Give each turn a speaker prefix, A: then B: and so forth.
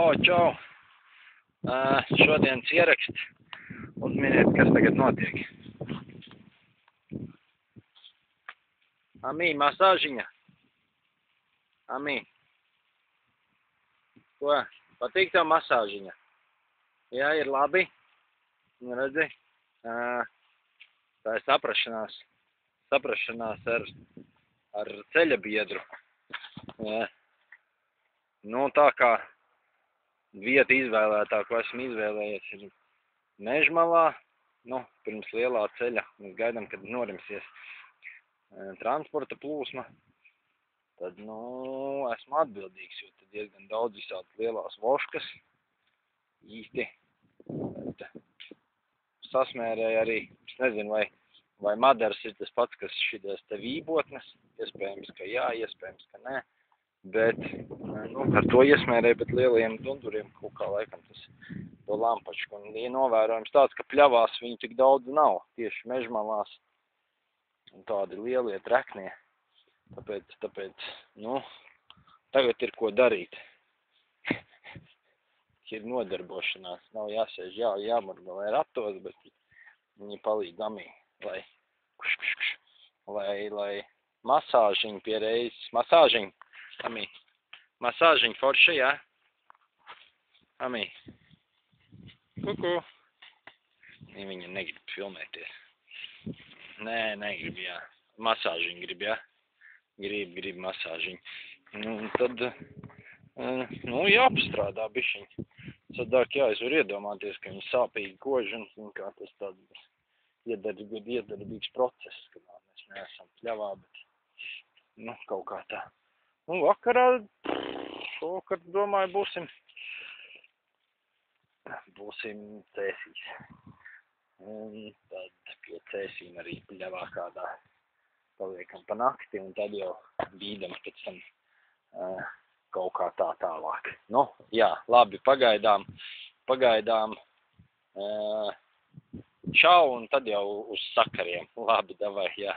A: Čau! Šodienas ieraksts. Uzminiet, kas tagad notiek. Amī, masāžiņa. Amī. Ko? Patīk tev masāžiņa? Jā, ir labi. Redzi? Tā ir saprašanās. Saprašanās ar ceļabiedru. Nu, tā kā vieta izvēlētā, ko esmu izvēlējies, ir Mežmalā, pirms lielā ceļa. Mēs gaidām, kad norimsies transporta plūsma. Tad, esmu atbildīgs, jo tad diezgan daudz visādas lielās voškas. Īsti. Sasmērēja arī, es nezinu, vai Madars ir tas pats, kas šitas te vībotnes. Iespējams, ka jā, iespējams, ka nē. Bet, ar to iesmērēja, bet lielajiem dunduriem kaut kā laikam tas to lampačku. Un ir novērojams tāds, ka pļavās viņu tik daudz nav, tieši Mežmalās un tādi lielie treknie. Tāpēc, tagad ir ko darīt. Ir nodarbošanās, nav jāsēž, jāmurgalē ratos, bet viņi palīdz Amī, lai masāžiņu pie reizes. Masāžiņu, Amī. Masāžiņu forša, jā? Amī. Kuku. Viņa negrib filmēties. Nē, negrib, jā. Masāžiņu grib, jā? Grib masāžiņu. Un tad, jāpastrādā bišķiņ. Sadāk, jā, es varu iedomāties, ka viņi sāpīgi koži un kā tas tāds iedarbīgs process, kad mēs neesam pļavā, bet, kaut kā tā. Vakarā, šovakar, domāju, būsim cēsīs. Un tad pie cēsīm arī pļavā kādā paliekam pa nakti, un tad jau bīdam pēc tam kaut kā tā tālāk. Jā, labi, pagaidām. Čau, un tad jau uz sakariem. Labi, davai, jā.